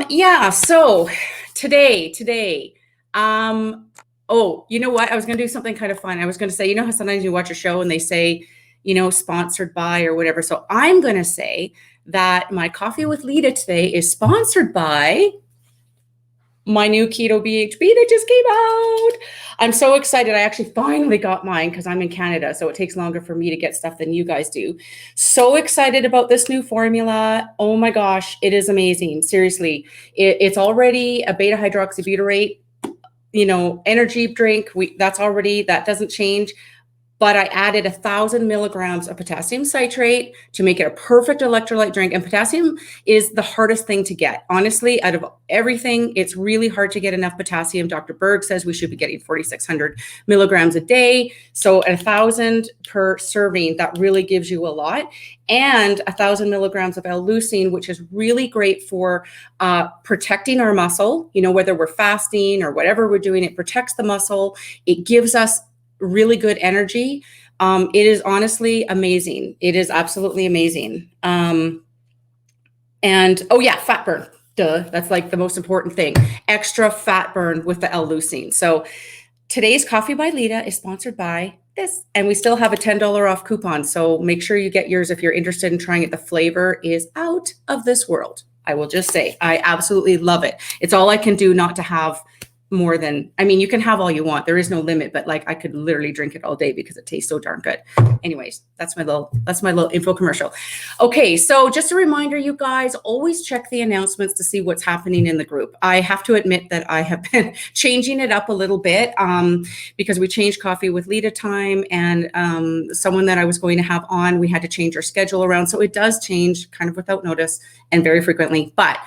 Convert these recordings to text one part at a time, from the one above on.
Yeah, so today, oh, you know what? I was gonna do something kind of fun. I was gonna say, you know how sometimes you watch a show and they say, sponsored by or whatever. So I'm gonna say that my coffee with Lita today is sponsored by my new keto BHB that just came out. I'm so excited. I actually finally got mine because I'm in Canada, so it takes longer for me to get stuff than you guys do. So excited about this new formula. Oh my gosh, it is amazing. Seriously, it's already a beta hydroxybutyrate, energy drink. That doesn't change. But I added 1,000 milligrams of potassium citrate to make it a perfect electrolyte drink. And potassium is the hardest thing to get. Honestly, out of everything, it's really hard to get enough potassium. Dr. Berg says we should be getting 4,600 milligrams a day. So 1,000 per serving, that really gives you a lot. And 1,000 milligrams of L-leucine, which is really great for protecting our muscle. Whether we're fasting or whatever we're doing, it protects the muscle. It gives us really good energy. It is honestly amazing. It is absolutely amazing. And oh yeah, fat burn. Duh. That's like the most important thing. Extra fat burn with the L-leucine. So today's Coffee by Lita is sponsored by this, and we still have a $10 off coupon. So make sure you get yours if you're interested in trying it. The flavor is out of this world. I will just say, I absolutely love it. It's all I can do not to have more than, you can have all you want. There is no limit, but like I could literally drink it all day because it tastes so darn good. Anyways, that's my little info commercial. Okay, so just a reminder, you guys, always check the announcements to see what's happening in the group. I have to admit that I have been changing it up a little bit because we changed Coffee with Lita time, and someone that I was going to have on, we had to change our schedule around. So it does change kind of without notice and very frequently, but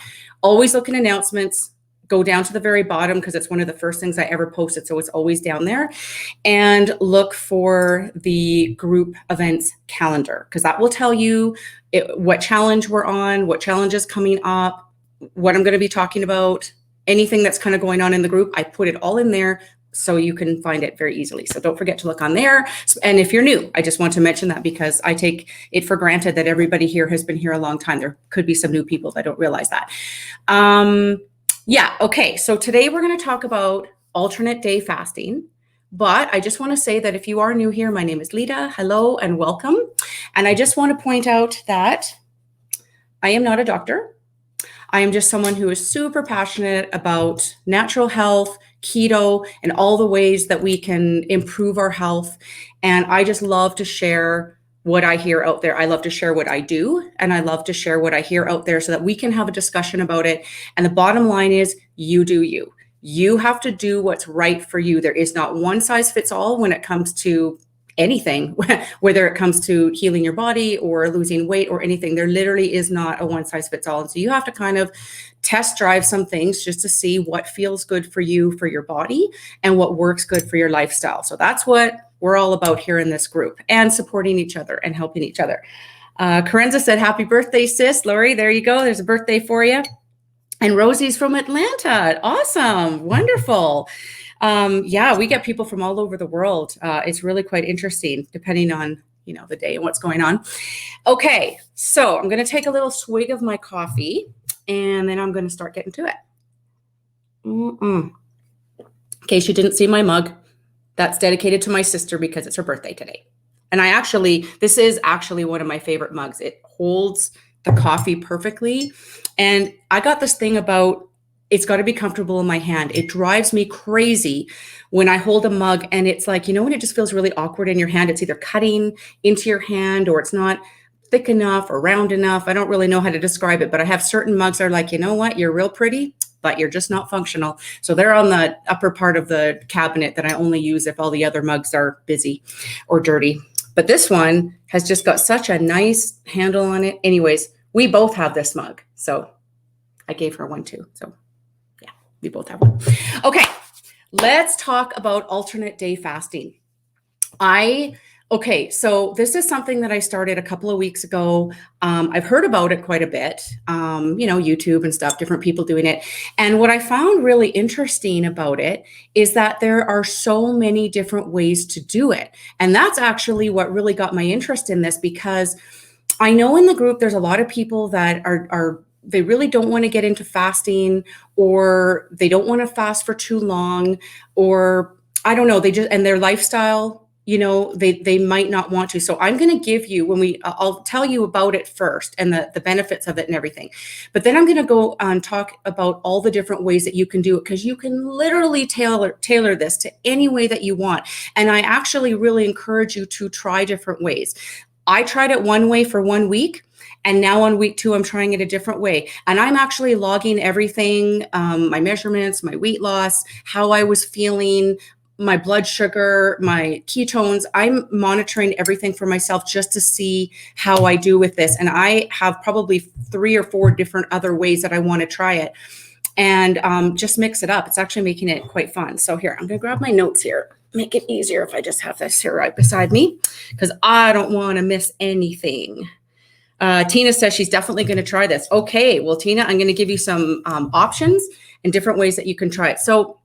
always look at announcements. Go down to the very bottom because it's one of the first things I ever posted. So it's always down there, and look for the group events calendar because that will tell you what challenge we're on, what challenge is coming up, what I'm going to be talking about, anything that's kind of going on in the group. I put it all in there so you can find it very easily. So don't forget to look on there. And if you're new, I just want to mention that because I take it for granted that everybody here has been here a long time. There could be some new people that don't realize that. Yeah, okay, so today we're going to talk about alternate day fasting, but I just want to say that if you are new here, my name is Lita. Hello and welcome. And I just want to point out that I am not a doctor. I am just someone who is super passionate about natural health, keto, and all the ways that we can improve our health. And I just love to share what I hear out there. I love to share what I do, and I love to share what I hear out there so that we can have a discussion about it. And the bottom line is you do you. You have to do what's right for you. There is not one size fits all when it comes to anything, whether it comes to healing your body or losing weight or anything. There literally is not a one size fits all. And so you have to kind of test drive some things just to see what feels good for you, for your body, and what works good for your lifestyle. So that's what we're all about here in this group, and supporting each other and helping each other. Karenza said, happy birthday, sis. Lori, there you go. There's a birthday for you. And Rosie's from Atlanta. Awesome. Wonderful. Yeah, we get people from all over the world. It's really quite interesting depending on, the day and what's going on. Okay, so I'm going to take a little swig of my coffee and then I'm going to start getting to it. In case you didn't see my mug, that's dedicated to my sister because it's her birthday today. And this is actually one of my favorite mugs. It holds the coffee perfectly. And I got this thing about it's got to be comfortable in my hand. It drives me crazy when I hold a mug and it's like, when it just feels really awkward in your hand, it's either cutting into your hand or it's not thick enough or round enough. I don't really know how to describe it, but I have certain mugs that are like, you know what, you're real pretty, but you're just not functional. So they're on the upper part of the cabinet that I only use if all the other mugs are busy or dirty. But this one has just got such a nice handle on it. Anyways, we both have this mug. So I gave her one too. So yeah. We both have one. Okay, let's talk about alternate day fasting. Okay, so this is something that I started a couple of weeks ago. I've heard about it quite a bit, YouTube and stuff, different people doing it. And what I found really interesting about it is that there are so many different ways to do it. And that's actually what really got my interest in this, because I know in the group there's a lot of people that are they really don't want to get into fasting, or they don't want to fast for too long, or I don't know, and their lifestyle, they might not want to. So I'm going to give you, I'll tell you about it first and the benefits of it and everything. But then I'm going to go and talk about all the different ways that you can do it, because you can literally tailor this to any way that you want. And I actually really encourage you to try different ways. I tried it one way for 1 week, and now on week 2, I'm trying it a different way. And I'm actually logging everything, my measurements, my weight loss, how I was feeling, my blood sugar, my ketones. I'm monitoring everything for myself just to see how I do with this. And I have probably 3 or 4 different other ways that I want to try it, and just mix it up. It's actually making it quite fun. So here, I'm going to grab my notes here. Make it easier if I just have this here right beside me, because I don't want to miss anything. Tina says she's definitely going to try this. Okay, well, Tina, I'm going to give you some options and different ways that you can try it. So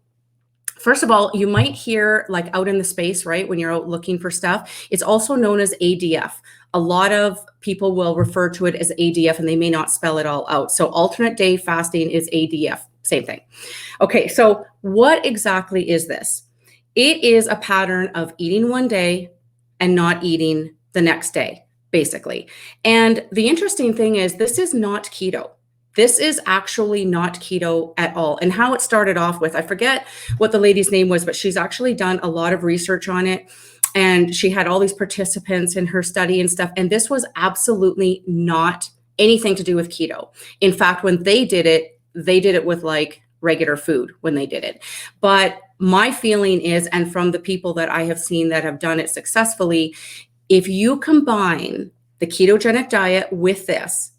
first of all, you might hear, like, out in the space, right, when you're out looking for stuff, it's also known as ADF. A lot of people will refer to it as ADF, and they may not spell it all out. So alternate day fasting is ADF, same thing. Okay, so what exactly is this? It is a pattern of eating one day and not eating the next day, basically. And the interesting thing is, this is not keto. This is actually not keto at all. And how it started off with, I forget what the lady's name was, but she's actually done a lot of research on it. And she had all these participants in her study and stuff. And this was absolutely not anything to do with keto. In fact, when they did it with like regular food when they did it. But my feeling is, and from the people that I have seen that have done it successfully, if you combine the ketogenic diet with this,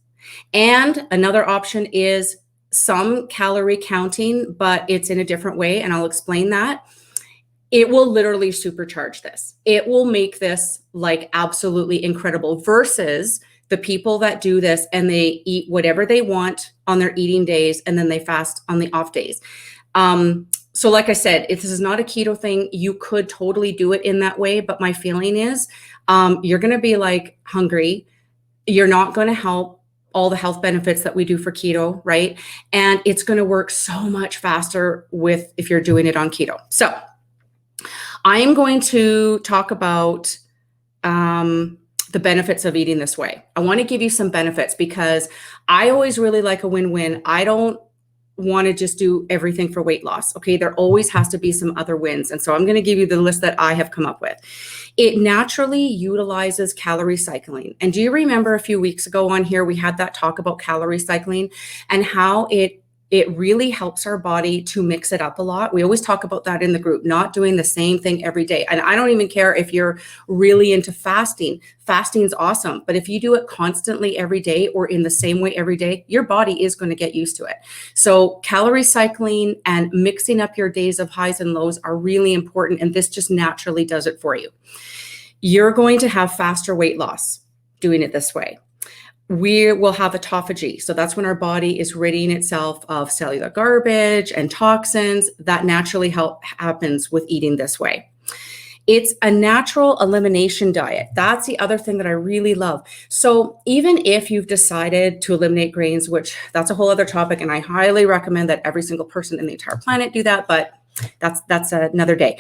and another option is some calorie counting, but it's in a different way, and I'll explain that, it will literally supercharge this. It will make this like absolutely incredible, versus the people that do this and they eat whatever they want on their eating days and then they fast on the off days. So like I said, if this is not a keto thing, you could totally do it in that way. But my feeling is you're going to be like hungry. You're not going to help all the health benefits that we do for keto, right? And it's going to work so much faster if you're doing it on keto. So I am going to talk about the benefits of eating this way. I want to give you some benefits, because I always really like a win-win. I don't want to just do everything for weight loss. Okay. There always has to be some other wins. And so I'm going to give you the list that I have come up with. It naturally utilizes calorie cycling. And do you remember a few weeks ago on here, we had that talk about calorie cycling and how it really helps our body to mix it up a lot. We always talk about that in the group, not doing the same thing every day. And I don't even care if you're really into fasting. Fasting's awesome. But if you do it constantly every day or in the same way every day, your body is going to get used to it. So calorie cycling and mixing up your days of highs and lows are really important. And this just naturally does it for you. You're going to have faster weight loss doing it this way. We will have autophagy. So that's when our body is ridding itself of cellular garbage and toxins. That naturally happens with eating this way. It's a natural elimination diet. That's the other thing that I really love. So even if you've decided to eliminate grains, which that's a whole other topic, and I highly recommend that every single person in the entire planet do that, but that's another day.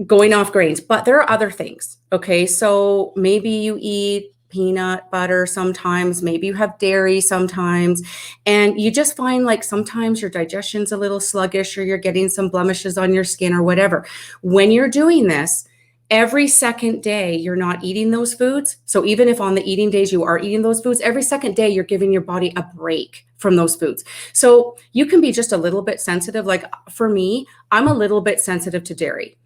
Going off grains, but there are other things. Okay, so maybe you eat peanut butter sometimes, maybe you have dairy sometimes, and you just find like sometimes your digestion's a little sluggish, or you're getting some blemishes on your skin or whatever. When you're doing this, every second day you're not eating those foods. So even if on the eating days you are eating those foods, every second day you're giving your body a break from those foods. So you can be just a little bit sensitive. Like for me, I'm a little bit sensitive to dairy.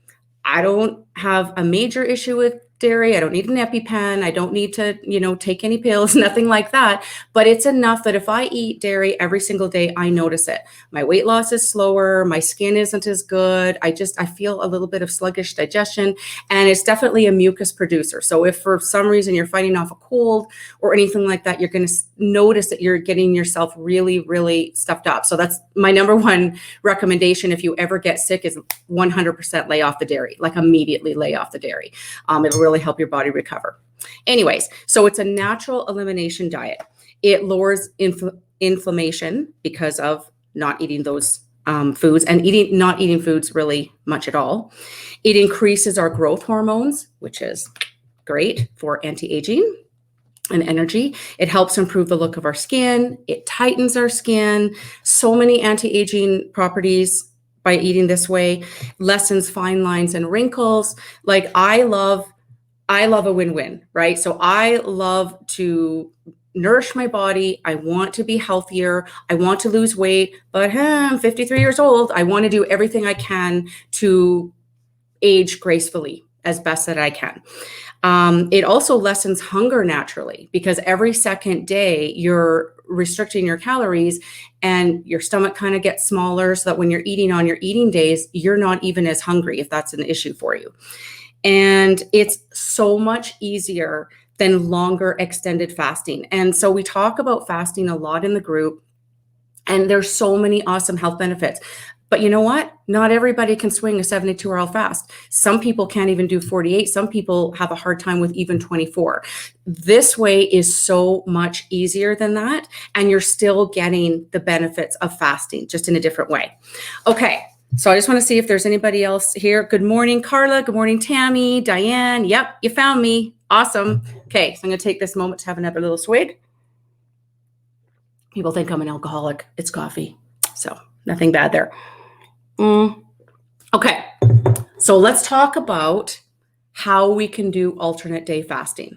I don't have a major issue with dairy. I don't need an EpiPen. I don't need to, take any pills, nothing like that. But it's enough that if I eat dairy every single day, I notice it. My weight loss is slower. My skin isn't as good. I feel a little bit of sluggish digestion, and it's definitely a mucus producer. So if for some reason you're fighting off a cold or anything like that, you're going to notice that you're getting yourself really, really stuffed up. So that's my number one recommendation. If you ever get sick, is 100% lay off the dairy, like immediately lay off the dairy. It'll really help your body recover. Anyways, so it's a natural elimination diet. It lowers inflammation because of not eating those foods, and not eating foods really much at all. It increases our growth hormones, which is great for anti-aging and energy. It helps improve the look of our skin. It tightens our skin. So many anti-aging properties by eating this way. Lessens fine lines and wrinkles. Like I love a win-win, right? So I love to nourish my body. I want to be healthier. I want to lose weight, but I'm 53 years old. I want to do everything I can to age gracefully as best that I can. It also lessens hunger naturally, because every second day you're restricting your calories and your stomach kind of gets smaller, so that when you're eating on your eating days, you're not even as hungry, if that's an issue for you. And it's so much easier than longer extended fasting. And so we talk about fasting a lot in the group, and there's so many awesome health benefits. But you know what? Not everybody can swing a 72-hour fast. Some people can't even do 48. Some people have a hard time with even 24. This way is so much easier than that, and you're still getting the benefits of fasting, just in a different way. Okay, so I just want to see if there's anybody else here. Good morning, Carla. Good morning, Tammy, Diane. Yep, you found me. Awesome. Okay, so I'm going to take this moment to have another little swig. People think I'm an alcoholic. It's coffee, so nothing bad there. Okay, so let's talk about how we can do alternate day fasting.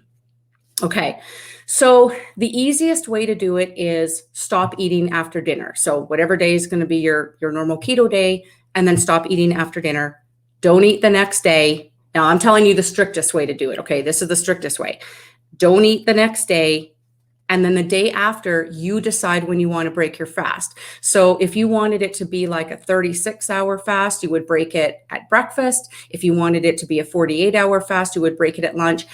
Okay, so the easiest way to do it is stop eating after dinner. So whatever day is going to be your normal keto day, and then stop eating after dinner. Don't eat the next day. Now I'm telling you the strictest way to do it. Okay, this is the strictest way. Don't eat the next day. And then the day after, you decide when you want to break your fast. So if you wanted it to be like a 36-hour fast, you would break it at breakfast. If you wanted it to be a 48-hour fast, you would break it at lunch.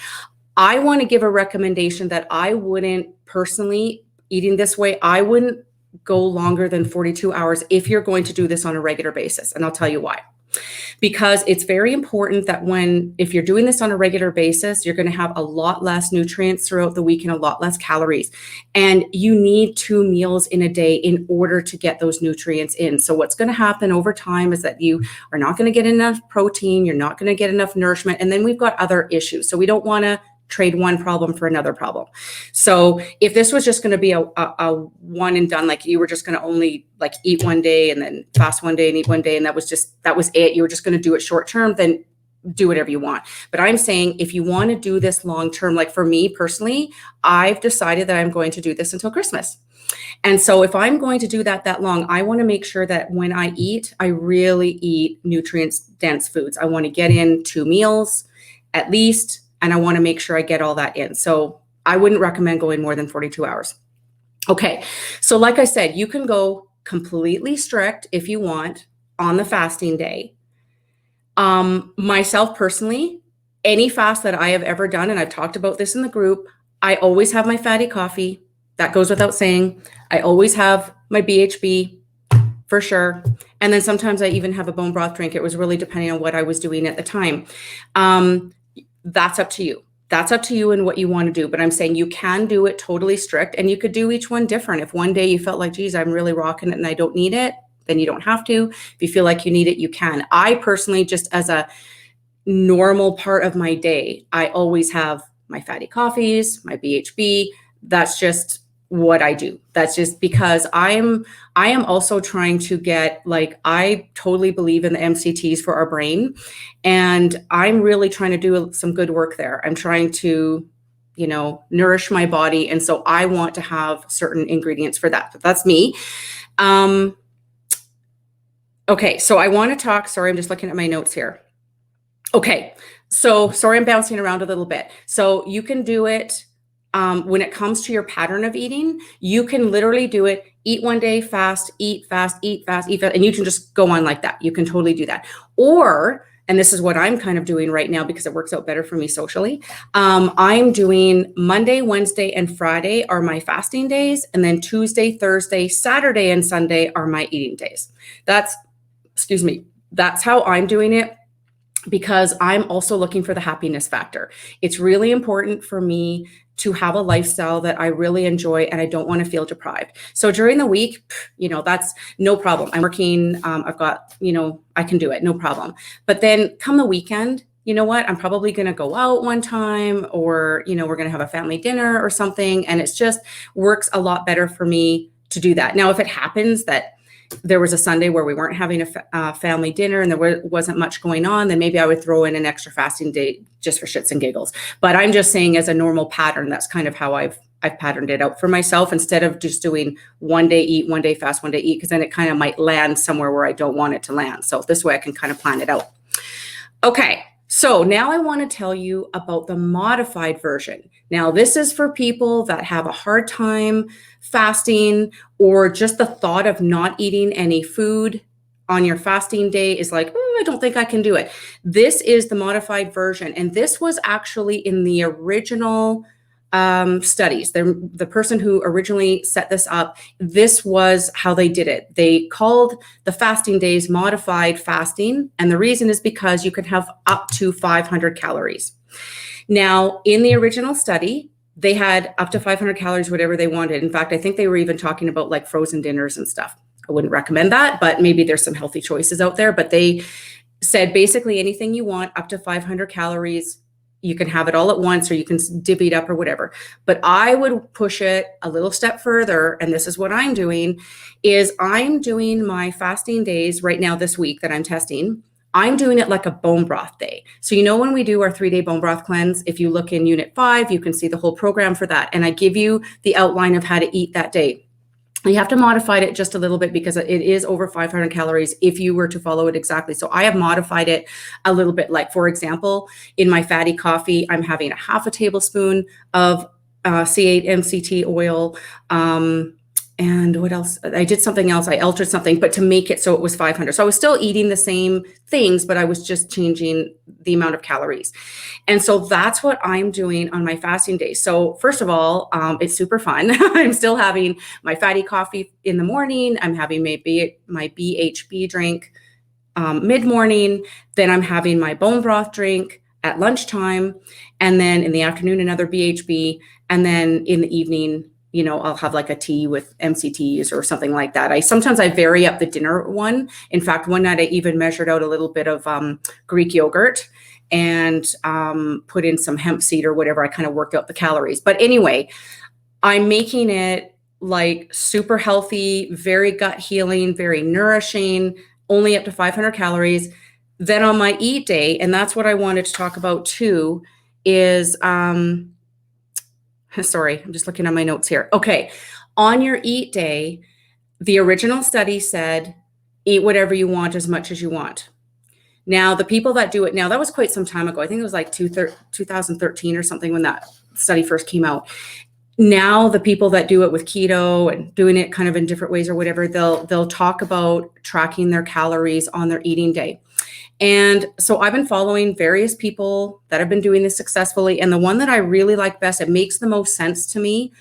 I want to give a recommendation that I wouldn't personally, eating this way, I wouldn't go longer than 42 hours if you're going to do this on a regular basis. And I'll tell you why. Because it's very important that if you're doing this on a regular basis, you're going to have a lot less nutrients throughout the week and a lot less calories. And you need 2 meals in a day in order to get those nutrients in. So what's going to happen over time is that you are not going to get enough protein. You're not going to get enough nourishment. And then we've got other issues. So we don't want to trade one problem for another problem. So if this was just going to be a one and done, like you were just going to only like eat one day and then fast one day and eat one day, and that was it, you were just going to do it short term, then do whatever you want. But I'm saying if you want to do this long term, like for me personally, I've decided that I'm going to do this until Christmas. And so if I'm going to do that long, I want to make sure that when I eat, I really eat nutrients dense foods. I want to get in 2 meals at least, and I want to make sure I get all that in. So I wouldn't recommend going more than 42 hours. Okay, so like I said, you can go completely strict if you want on the fasting day. Myself personally, any fast that I have ever done, and I've talked about this in the group, I always have my fatty coffee. That goes without saying. I always have my BHB for sure. And then sometimes I even have a bone broth drink. It was really depending on what I was doing at the time. That's up to you. That's up to you and what you want to do. But I'm saying you can do it totally strict, and you could do each one different. If one day you felt like, geez, I'm really rocking it and I don't need it, then you don't have to. If you feel like you need it, you can. I personally, just as a normal part of my day, I always have my fatty coffees, my BHB. That's just what I do. That's just because I am also trying to get, like, I totally believe in the MCTs for our brain, and I'm really trying to do some good work there. I'm trying to, nourish my body. And so I want to have certain ingredients for that. But that's me. Okay. So I want to talk, sorry, I'm just looking at my notes here. Okay. So sorry, I'm bouncing around a little bit. So you can do it when it comes to your pattern of eating. You can literally do it, eat one day, fast, eat fast, eat fast, eat fast, and you can just go on like that. You can totally do that. Or, and this is what I'm kind of doing right now because it works out better for me socially. I'm doing Monday, Wednesday, and Friday are my fasting days. And then Tuesday, Thursday, Saturday, and Sunday are my eating days. Excuse me, that's how I'm doing it, because I'm also looking for the happiness factor. It's really important for me to have a lifestyle that I really enjoy and I don't want to feel deprived. So during the week, that's no problem. I'm working, I've got, I can do it, no problem. But then come the weekend, you know what? I'm probably going to go out one time, or, we're going to have a family dinner or something. And it's just works a lot better for me to do that. Now, if it happens that there was a Sunday where we weren't having a family dinner and there wasn't much going on, then maybe I would throw in an extra fasting day just for shits and giggles. But I'm just saying, as a normal pattern, that's kind of how I've patterned it out for myself, instead of just doing one day eat, one day fast, one day eat, because then it kind of might land somewhere where I don't want it to land. So this way I can kind of plan it out. Okay. So now I want to tell you about the modified version. Now, this is for people that have a hard time fasting, or just the thought of not eating any food on your fasting day is like, I don't think I can do it. This is the modified version. And this was actually in the original studies. The person who originally set this up, this was how they did it. They called the fasting days modified fasting. And the reason is because you can have up to 500 calories. Now, in the original study, they had up to 500 calories, whatever they wanted. In fact, I think they were even talking about like frozen dinners and stuff. I wouldn't recommend that, but maybe there's some healthy choices out there. But they said basically anything you want up to 500 calories, you can have it all at once, or you can divvy it up or whatever. But I would push it a little step further. And this is what I'm doing, is I'm doing my fasting days right now this week that I'm testing. I'm doing it like a bone broth day. So, when we do our 3-day bone broth cleanse, if you look in Unit 5, you can see the whole program for that. And I give you the outline of how to eat that day. You have to modify it just a little bit because it is over 500 calories if you were to follow it exactly. So I have modified it a little bit. Like, for example, in my fatty coffee, I'm having a half a tablespoon of C8 MCT oil. And what else? I did something else. I altered something, but to make it so it was 500. So I was still eating the same things, but I was just changing the amount of calories. And so that's what I'm doing on my fasting days. So first of all, it's super fun. I'm still having my fatty coffee in the morning. I'm having maybe my BHB drink mid-morning. Then I'm having my bone broth drink at lunchtime. And then in the afternoon, another BHB. And then in the evening, I'll have like a tea with MCTs or something like that. Sometimes I vary up the dinner one. In fact, one night I even measured out a little bit of Greek yogurt and put in some hemp seed or whatever. I kind of worked out the calories. But anyway, I'm making it like super healthy, very gut healing, very nourishing, only up to 500 calories. Then on my eat day, and that's what I wanted to talk about too, is sorry, I'm just looking at my notes here. Okay. On your eat day, the original study said, eat whatever you want as much as you want. Now, the people that do it now, that was quite some time ago. I think it was like 2013 or something when that study first came out. Now, the people that do it with keto and doing it kind of in different ways or whatever, they'll talk about tracking their calories on their eating day. And so I've been following various people that have been doing this successfully. And the one that I really like best, it makes the most sense to me.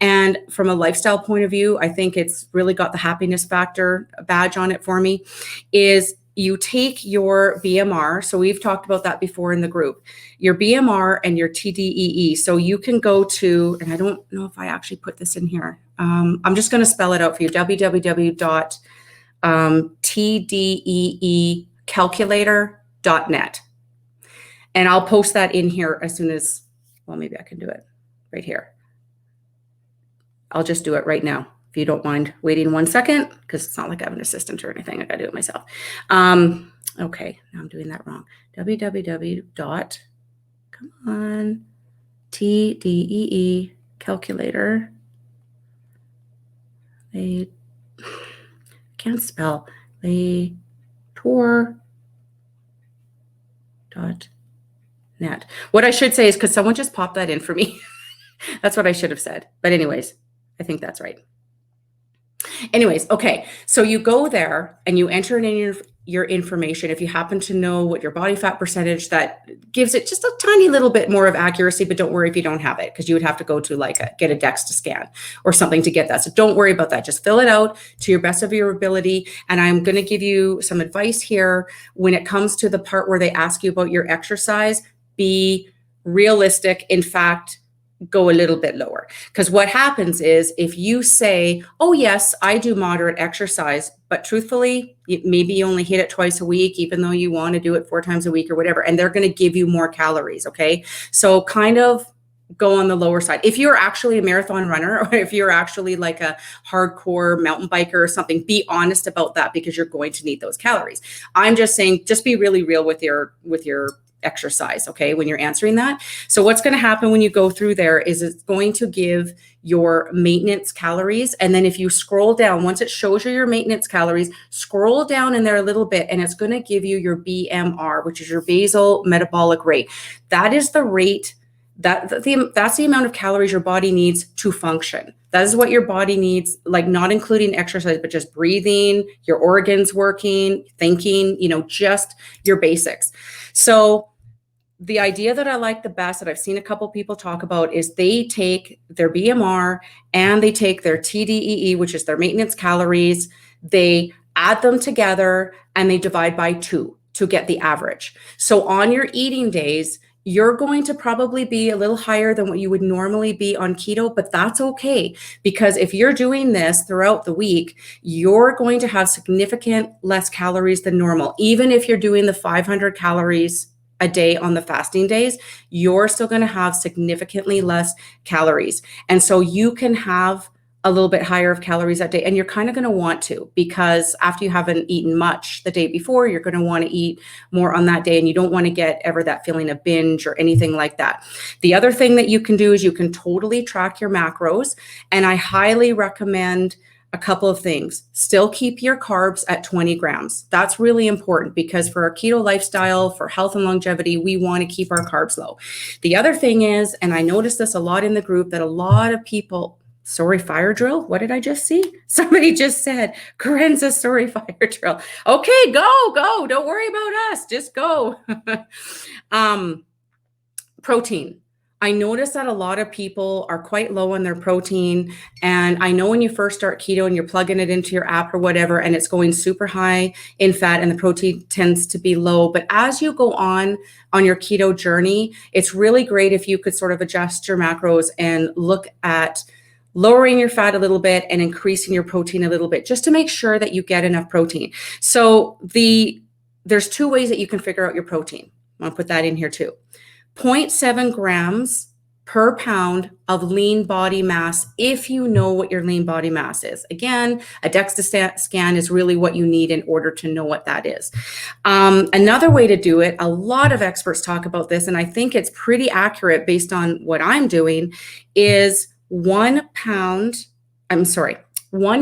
And from a lifestyle point of view, I think it's really got the happiness factor badge on it for me, is you take your BMR. So we've talked about that before in the group, your BMR and your TDEE. So you can go to, and I don't know if I actually put this in here. I'm just going to spell it out for you, www.tdeecalculator.net. And I'll post that in here as soon as, well, maybe I can do it right here. I'll just do it right now, if you don't mind waiting 1 second, because it's not like I have an assistant or anything. I got to do it myself. Okay, now I'm doing that wrong. TDEE calculator. I can't spell. Tour. net. What I should say is, could someone just pop that in for me? That's what I should have said. But anyways, I think that's right. Anyways, okay, so you go there and you enter in your information. If you happen to know what your body fat percentage, that gives it just a tiny little bit more of accuracy, but don't worry if you don't have it, because you would have to go to get a DEXA scan or something to get that. So don't worry about that. Just fill it out to your best of your ability. And I'm going to give you some advice here when it comes to the part where they ask you about your exercise. Be realistic. In fact, go a little bit lower. Because what happens is if you say, oh, yes, I do moderate exercise, but truthfully, maybe you only hit it twice a week, even though you want to do it 4 times a week or whatever, and they're going to give you more calories. Okay. So kind of go on the lower side. If you're actually a marathon runner, or if you're actually like a hardcore mountain biker or something, be honest about that, because you're going to need those calories. I'm just saying, just be really real with your exercise, okay, when you're answering that. So what's going to happen when you go through there is it's going to give your maintenance calories. And then if you scroll down, once it shows you your maintenance calories, scroll down in there a little bit, and it's going to give you your BMR, which is your basal metabolic rate. That is the rate that's the amount of calories your body needs to function. That is what your body needs, like not including exercise, but just breathing, your organs working, thinking, just your basics. So the idea that I like the best, that I've seen a couple people talk about, is they take their BMR and they take their TDEE, which is their maintenance calories, they add them together and they divide by 2 to get the average. So on your eating days, you're going to probably be a little higher than what you would normally be on keto, but that's okay, because if you're doing this throughout the week, you're going to have significant less calories than normal. Even if you're doing the 500 calories a day on the fasting days, you're still going to have significantly less calories. And so you can have a little bit higher of calories that day. And you're kind of going to want to, because after you haven't eaten much the day before, you're going to want to eat more on that day. And you don't want to get ever that feeling of binge or anything like that. The other thing that you can do is you can totally track your macros. And I highly recommend a couple of things. Still keep your carbs at 20 grams. That's really important, because for our keto lifestyle, for health and longevity, we want to keep our carbs low. The other thing is, and I noticed this a lot in the group, that a lot of people, sorry, fire drill? What did I just see? Somebody just said, Corinne's sorry, fire drill. Okay, go. Don't worry about us. Just go. Protein. I noticed that a lot of people are quite low on their protein. And I know when you first start keto and you're plugging it into your app or whatever, and it's going super high in fat and the protein tends to be low. But as you go on your keto journey, it's really great if you could sort of adjust your macros and look at lowering your fat a little bit and increasing your protein a little bit, just to make sure that you get enough protein. So there's 2 ways that you can figure out your protein. I'll put that in here too. 0.7 grams per pound of lean body mass, if you know what your lean body mass is. Again, a DEXA scan is really what you need in order to know what that is. Another way to do it, a lot of experts talk about this, and I think it's pretty accurate based on what I'm doing, is 1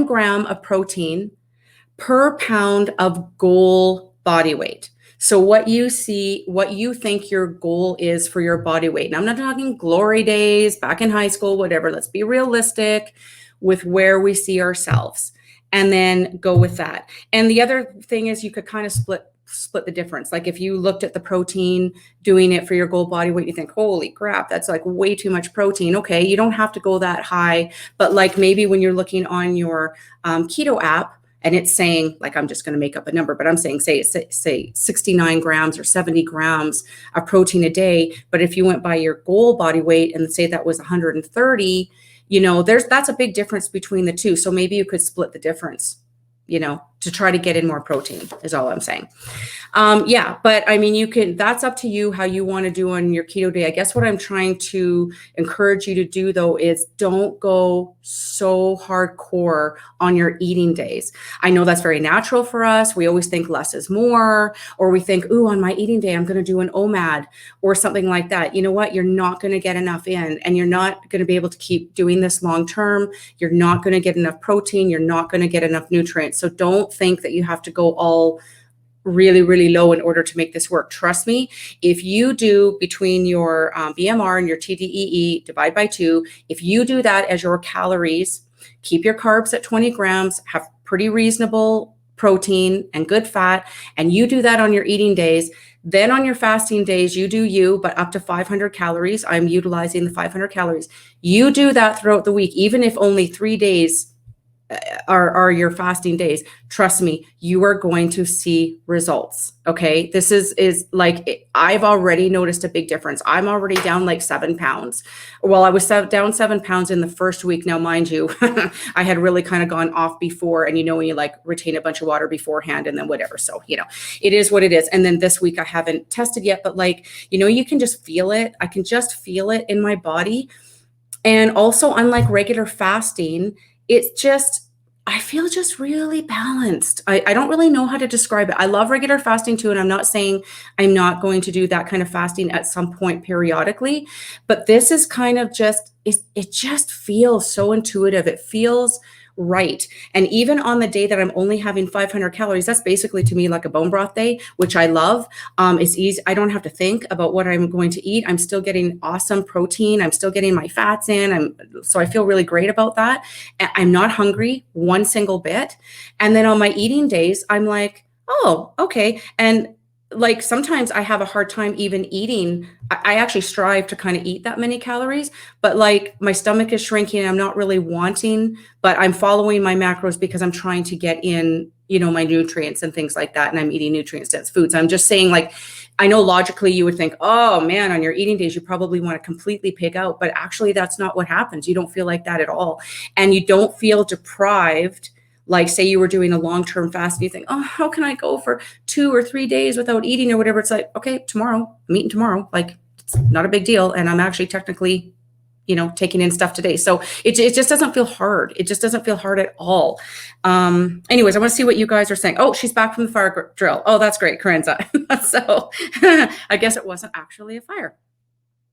gram of protein per pound of goal body weight. So what you think your goal is for your body weight. And I'm not talking glory days, back in high school, whatever. Let's be realistic with where we see ourselves and then go with that. And the other thing is you could kind of split the difference. Like if you looked at the protein, doing it for your goal body weight, you think, holy crap, that's like way too much protein. Okay, you don't have to go that high, but like maybe when you're looking on your keto app, and it's saying, like, I'm just going to make up a number, but I'm saying, say 69 grams or 70 grams of protein a day. But if you went by your goal body weight and say that was 130, that's a big difference between the two. So maybe you could split the difference, to try to get in more protein is all I'm saying. But I mean, that's up to you how you want to do on your keto day. I guess what I'm trying to encourage you to do though is don't go so hardcore on your eating days. I know that's very natural for us. We always think less is more, or we think, ooh, on my eating day, I'm going to do an OMAD or something like that. You know what? You're not going to get enough in, and you're not going to be able to keep doing this long term. You're not going to get enough protein. You're not going to get enough nutrients. So don't think that you have to go all really, really low in order to make this work. Trust me, if you do between your BMR and your TDEE, divide by 2, if you do that as your calories, keep your carbs at 20 grams, have pretty reasonable protein and good fat, and you do that on your eating days, then on your fasting days, you do you, but up to 500 calories. I'm utilizing the 500 calories. You do that throughout the week, even if only 3 days are your fasting days. Trust me, you are going to see results. Okay. This is like, I've already noticed a big difference. I'm already down like 7 pounds. Well, I was down 7 pounds in the first week. Now, mind you, I had really kind of gone off before, and when you like retain a bunch of water beforehand and then whatever. So, it is what it is. And then this week I haven't tested yet, but like, you can just feel it. I can just feel it in my body. And also, unlike regular fasting, it's just, I feel just really balanced. I don't really know how to describe it. I love regular fasting too. And I'm not saying I'm not going to do that kind of fasting at some point periodically, but this is kind of just, it just feels so intuitive. It feels right. And even on the day that I'm only having 500 calories, that's basically to me like a bone broth day, which I love. It's easy. I don't have to think about what I'm going to eat. I'm still getting awesome protein. I'm still getting my fats in. So I feel really great about that. I'm not hungry one single bit. And then on my eating days, I'm like, oh, okay. And like sometimes I have a hard time even eating. I actually strive to kind of eat that many calories, but like my stomach is shrinking and I'm not really wanting, but I'm following my macros because I'm trying to get in, my nutrients and things like that. And I'm eating nutrient dense foods. I'm just saying, like, I know logically you would think, oh man, on your eating days, you probably want to completely pig out, but actually that's not what happens. You don't feel like that at all. And you don't feel deprived. Like say you were doing a long-term fast and you think, oh, how can I go for 2 or 3 days without eating or whatever? It's like, okay, tomorrow, I'm eating tomorrow. Like it's not a big deal. And I'm actually technically, taking in stuff today. So it just doesn't feel hard. It just doesn't feel hard at all. Anyways, I want to see what you guys are saying. Oh, she's back from the fire drill. Oh, that's great, Corinza. So I guess it wasn't actually a fire.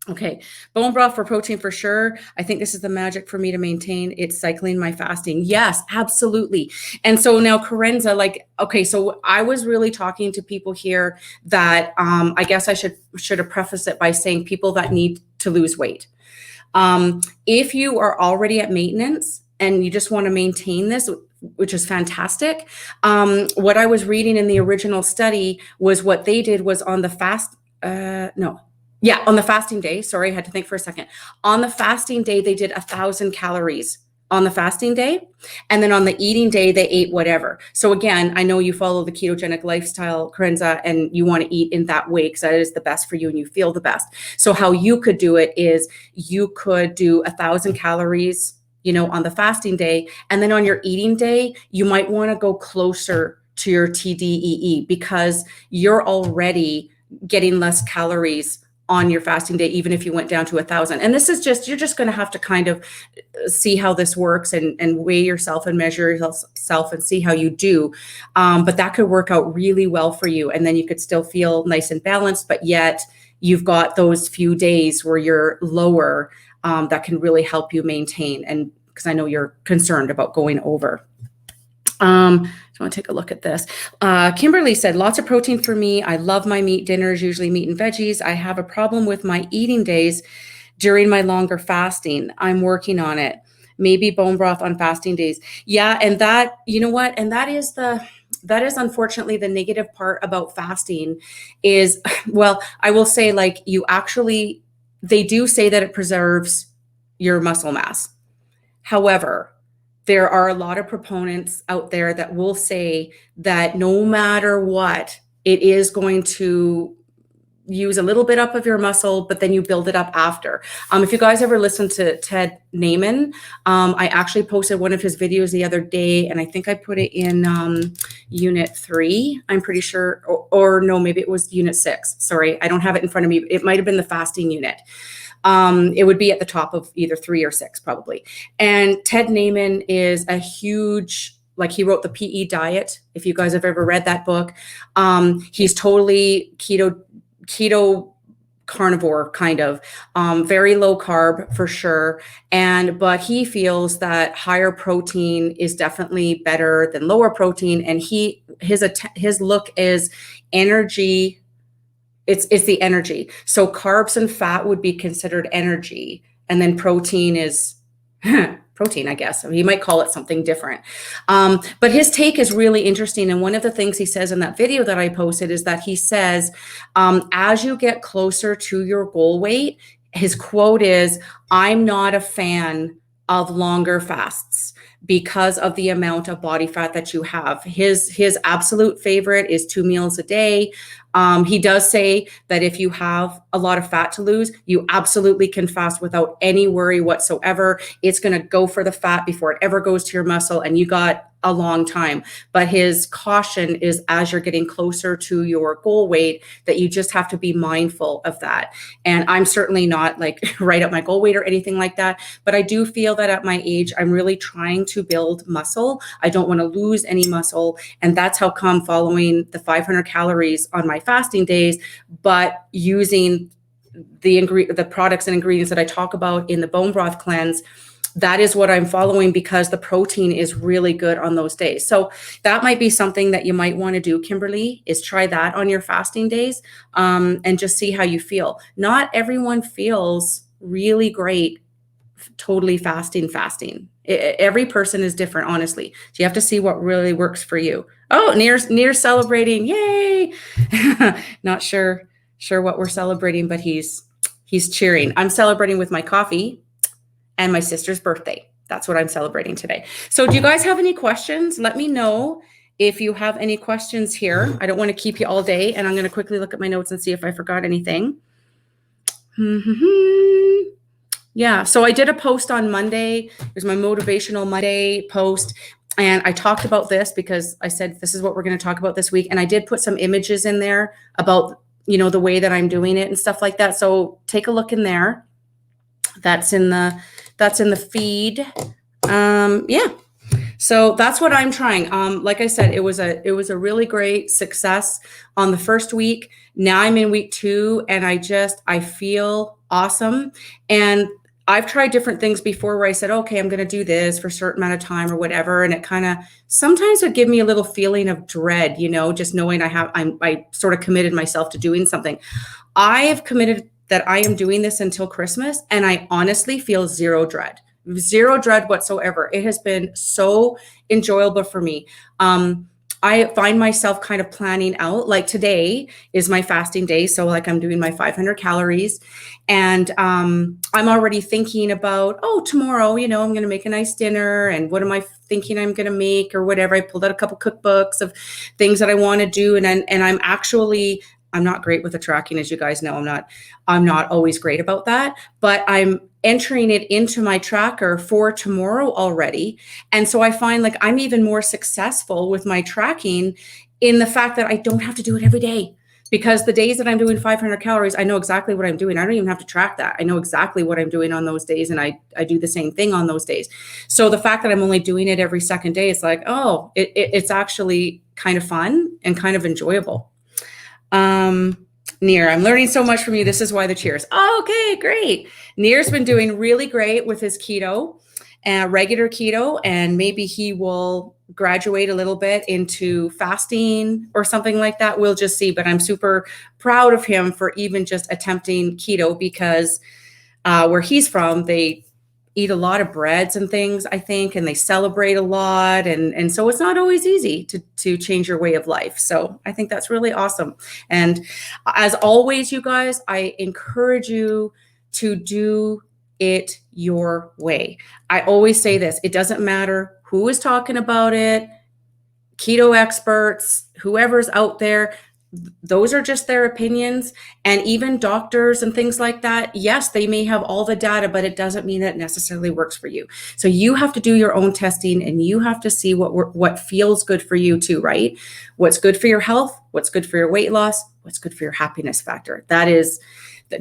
Okay, bone broth for protein for sure. I think this is the magic for me to maintain. It's cycling my fasting. Yes, absolutely. And so now Corinza, like, okay, so I was really talking to people here that I guess I should have prefaced it by saying people that need to lose weight. If you are already at maintenance and you just want to maintain this, which is fantastic. What I was reading in the original study was what they did was on the on the fasting day. Sorry, I had to think for a second. On the fasting day, they did 1,000 calories on the fasting day. And then on the eating day, they ate whatever. So again, I know you follow the ketogenic lifestyle, Corinza, and you want to eat in that way because that is the best for you and you feel the best. So how you could do it is you could do 1,000 calories, on the fasting day. And then on your eating day, you might want to go closer to your TDEE because you're already getting less calories on your fasting day, even if you went down to 1,000. And this is you're just going to have to kind of see how this works and weigh yourself and measure yourself and see how you do. But that could work out really well for you. And then you could still feel nice and balanced, but yet you've got those few days where you're lower that can really help you maintain. And because I know you're concerned about going over. I want to take a look at this. Kimberly said, lots of protein for me. I love my meat dinners, usually meat and veggies. I have a problem with my eating days during my longer fasting. I'm working on it. Maybe bone broth on fasting days. Yeah. And that, you know what? And that is unfortunately the negative part about fasting is, well, I will say like they do say that it preserves your muscle mass. However, there are a lot of proponents out there that will say that no matter what, it is going to use a little bit up of your muscle, but then you build it up after. If you guys ever listen to Ted Naiman, I actually posted one of his videos the other day, and I think I put it in unit 3, I'm pretty sure, or no, maybe it was unit 6. Sorry, I don't have it in front of me. It might have been the fasting unit. It would be at the top of either 3 or 6 probably. And Ted Naiman is a huge, like he wrote the PE diet. If you guys have ever read that book, he's totally keto carnivore kind of, very low carb for sure. But he feels that higher protein is definitely better than lower protein. And his look is energy. It's the energy. So carbs and fat would be considered energy. And then protein is protein, I guess. I mean, he might call it something different. But his take is really interesting. And one of the things he says in that video that I posted is that he says, as you get closer to your goal weight, his quote is, "I'm not a fan of longer fasts because of the amount of body fat that you have." His absolute favorite is 2 meals a day. He does say that if you have a lot of fat to lose, you absolutely can fast without any worry whatsoever. It's going to go for the fat before it ever goes to your muscle, and you got a long time. But his caution is, as you're getting closer to your goal weight, that you just have to be mindful of that. And I'm certainly not like right at my goal weight or anything like that, but I do feel that at my age, I'm really trying to build muscle. I don't want to lose any muscle. And that's how come following the 500 calories on my fasting days, but using the products and ingredients that I talk about in the bone broth cleanse, that is what I'm following because the protein is really good on those days. So that might be something that you might want to do, Kimberly, is try that on your fasting days, and just see how you feel. Not everyone feels really great totally fasting. Every person is different, honestly. So you have to see what really works for you. Oh, Near's celebrating. Yay. Not sure what we're celebrating, but he's cheering. I'm celebrating with my coffee and my sister's birthday. That's what I'm celebrating today. So do you guys have any questions? Let me know if you have any questions here. I don't want to keep you all day, and I'm going to quickly look at my notes and see if I forgot anything. Yeah, so I did a post on Monday. It was my motivational Monday post. And I talked about this because I said, this is what we're going to talk about this week. And I did put some images in there about, the way that I'm doing it and stuff like that. So take a look in there. That's in the feed. Yeah. So that's what I'm trying. Like I said, it was a really great success on the first week. Now I'm in week 2 and I feel awesome. And I've tried different things before where I said, okay, I'm going to do this for a certain amount of time or whatever. And it kind of sometimes would give me a little feeling of dread, just knowing I sort of committed myself to doing something. I have committed that I am doing this until Christmas. And I honestly feel zero dread whatsoever. It has been so enjoyable for me. I find myself kind of planning out, like today is my fasting day. So like I'm doing my 500 calories and I'm already thinking about, tomorrow, I'm going to make a nice dinner and what am I thinking I'm going to make or whatever. I pulled out a couple cookbooks of things that I want to do. And I'm not great with the tracking, as you guys know. I'm not always great about that, but I'm entering it into my tracker for tomorrow already. And so I find like I'm even more successful with my tracking in the fact that I don't have to do it every day, because the days that I'm doing 500 calories, I know exactly what I'm doing. I don't even have to track that. I know exactly what I'm doing on those days. And I do the same thing on those days. So the fact that I'm only doing it every second day, it's like, it's actually kind of fun and kind of enjoyable. Near, I'm learning so much from you. This is why the cheers. Okay, great. Near's been doing really great with his keto and regular keto, and maybe he will graduate a little bit into fasting or something like that. We'll just see. But I'm super proud of him for even just attempting keto, because where he's from, they eat a lot of breads and things, I think, and they celebrate a lot. And so it's not always easy to change your way of life. So I think that's really awesome. And as always, you guys, I encourage you to do it your way. I always say this, it doesn't matter who is talking about it, keto experts, whoever's out there, those are just their opinions. And even doctors and things like that, yes, they may have all the data, but it doesn't mean that it necessarily works for you. So you have to do your own testing, and you have to see what feels good for you too, right? What's good for your health, what's good for your weight loss, what's good for your happiness factor. That is,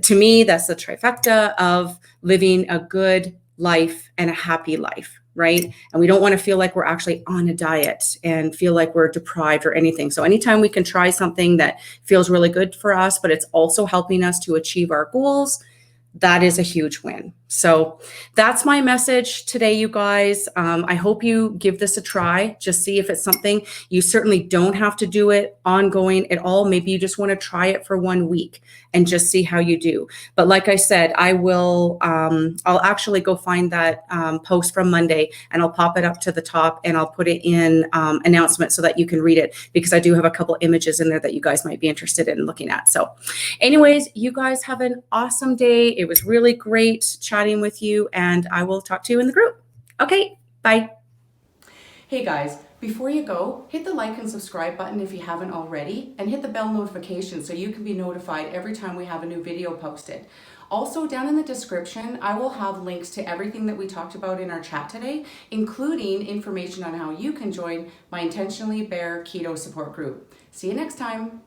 to me, that's the trifecta of living a good life and a happy life, right? And we don't want to feel like we're actually on a diet and feel like we're deprived or anything. So anytime we can try something that feels really good for us, but it's also helping us to achieve our goals, that is a huge win. So that's my message today, you guys. I hope you give this a try. Just see if it's something. You certainly don't have to do it ongoing at all. Maybe you just want to try it for 1 week and just see how you do. But like I said, I'll actually go find that post from Monday and I'll pop it up to the top and I'll put it in announcement so that you can read it, because I do have a couple images in there that you guys might be interested in looking at. So anyways, you guys have an awesome day. It was really great chatting with you, and I will talk to you in the group. Okay, bye. Hey guys, before you go, hit the like and subscribe button if you haven't already, and hit the bell notification so you can be notified every time we have a new video posted. Also, down in the description, I will have links to everything that we talked about in our chat today, including information on how you can join my Intentionally Bare Keto support group. See you next time.